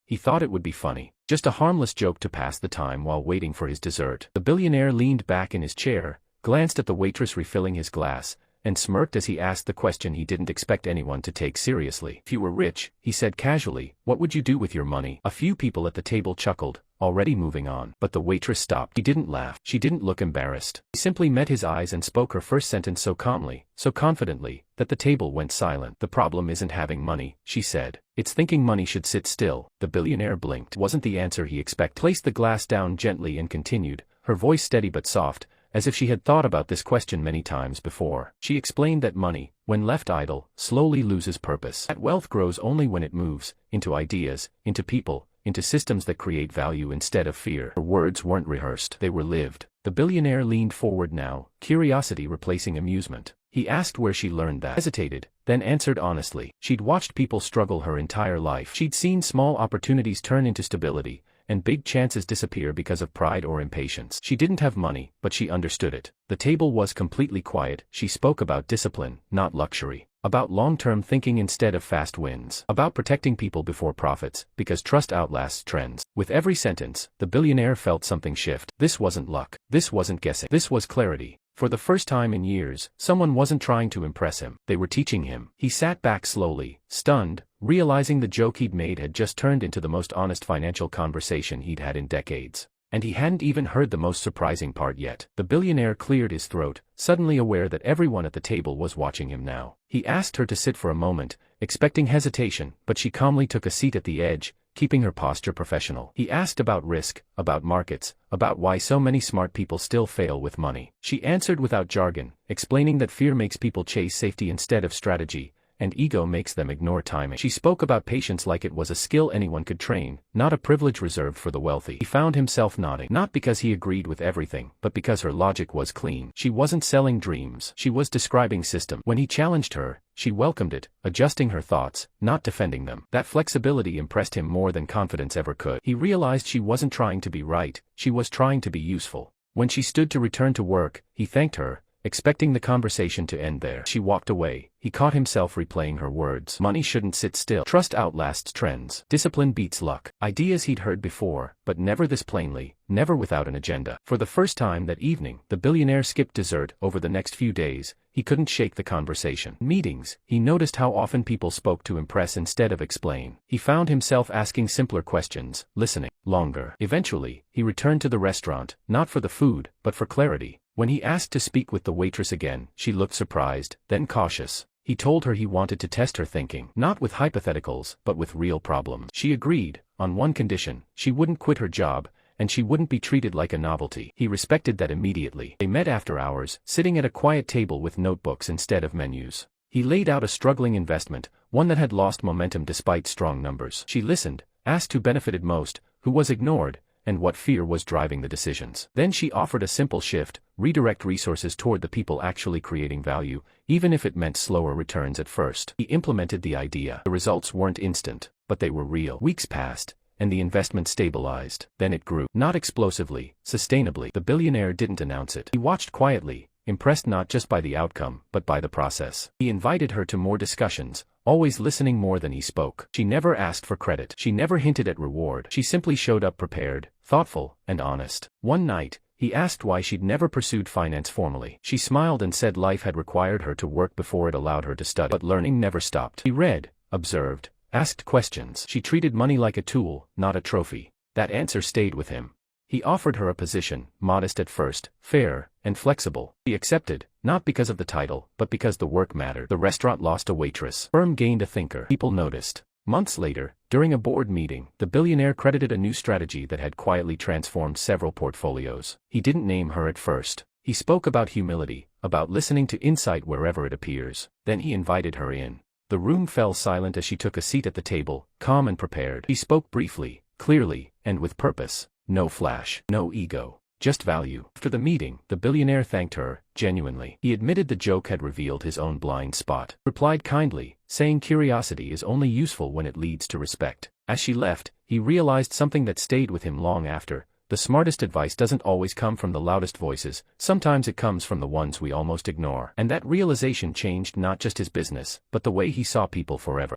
He thought it would be funny. Just a harmless joke to pass the time while waiting for his dessert. The billionaire leaned back in his chair, glanced at the waitress refilling his glass, and smirked as he asked the question he didn't expect anyone to take seriously. If you were rich, he said casually, what would you do with your money? A few people at the table chuckled, already moving on. But the waitress stopped. She didn't laugh. She didn't look embarrassed. She simply met his eyes and spoke her first sentence so calmly, so confidently, that the table went silent. The problem isn't having money, she said. It's thinking money should sit still. The billionaire blinked. Wasn't the answer he expected. Placed the glass down gently and continued, her voice steady but soft, as if she had thought about this question many times before. She explained that money, when left idle, slowly loses purpose. That wealth grows only when it moves, into ideas, into people, into systems that create value instead of fear. Her words weren't rehearsed, they were lived. The billionaire leaned forward now, curiosity replacing amusement. He asked where she learned that. Hesitated, then answered honestly. She'd watched people struggle her entire life. She'd seen small opportunities turn into stability, and big chances disappear because of pride or impatience. She didn't have money, but she understood it. The table was completely quiet. She spoke about discipline, not luxury. About long-term thinking instead of fast wins. About protecting people before profits, because trust outlasts trends. With every sentence, the billionaire felt something shift. This wasn't luck. This wasn't guessing. This was clarity. For the first time in years, someone wasn't trying to impress him. They were teaching him. He sat back slowly, stunned, realizing the joke he'd made had just turned into the most honest financial conversation he'd had in decades. And he hadn't even heard the most surprising part yet. The billionaire cleared his throat, suddenly aware that everyone at the table was watching him now. He asked her to sit for a moment, expecting hesitation, but she calmly took a seat at the edge, keeping her posture professional. He asked about risk, about markets, about why so many smart people still fail with money. She answered without jargon, explaining that fear makes people chase safety instead of strategy, and ego makes them ignore timing. She spoke about patience like it was a skill anyone could train, not a privilege reserved for the wealthy. He found himself nodding, not because he agreed with everything, but because her logic was clean. She wasn't selling dreams. She was describing system. When he challenged her, she welcomed it, adjusting her thoughts, not defending them. That flexibility impressed him more than confidence ever could. He realized she wasn't trying to be right, she was trying to be useful. When she stood to return to work, he thanked her, expecting the conversation to end there. She walked away. He caught himself replaying her words. Money shouldn't sit still. Trust outlasts trends. Discipline beats luck. Ideas he'd heard before, but never this plainly, never without an agenda. For the first time that evening, the billionaire skipped dessert. Over the next few days, he couldn't shake the conversation. In meetings, he noticed how often people spoke to impress instead of explain. He found himself asking simpler questions, listening longer. Eventually, he returned to the restaurant, not for the food, but for clarity. When he asked to speak with the waitress again, she looked surprised, then cautious. He told her he wanted to test her thinking, not with hypotheticals, but with real problems. She agreed, on one condition: she wouldn't quit her job, and she wouldn't be treated like a novelty. He respected that immediately. They met after hours, sitting at a quiet table with notebooks instead of menus. He laid out a struggling investment, one that had lost momentum despite strong numbers. She listened, asked who benefited most, who was ignored, and what fear was driving the decisions. Then she offered a simple shift: redirect resources toward the people actually creating value, even if it meant slower returns at first. He implemented the idea. The results weren't instant, but they were real. Weeks passed, and the investment stabilized. Then it grew. Not explosively, sustainably. The billionaire didn't announce it. He watched quietly, impressed not just by the outcome, but by the process. He invited her to more discussions, always listening more than he spoke. She never asked for credit. She never hinted at reward. She simply showed up prepared, thoughtful, and honest. One night, he asked why she'd never pursued finance formally. She smiled and said life had required her to work before it allowed her to study. But learning never stopped. He read, observed, asked questions. She treated money like a tool, not a trophy. That answer stayed with him. He offered her a position, modest at first, fair, and flexible. She accepted, not because of the title, but because the work mattered. The restaurant lost a waitress. Firm gained a thinker. People noticed. Months later, during a board meeting, the billionaire credited a new strategy that had quietly transformed several portfolios. He didn't name her at first. He spoke about humility, about listening to insight wherever it appears. Then he invited her in. The room fell silent as she took a seat at the table, calm and prepared. He spoke briefly, clearly, and with purpose. No flash, no ego, just value. After the meeting, the billionaire thanked her, genuinely. He admitted the joke had revealed his own blind spot. Replied kindly, saying curiosity is only useful when it leads to respect. As she left, he realized something that stayed with him long after. The smartest advice doesn't always come from the loudest voices, sometimes it comes from the ones we almost ignore. And that realization changed not just his business, but the way he saw people forever.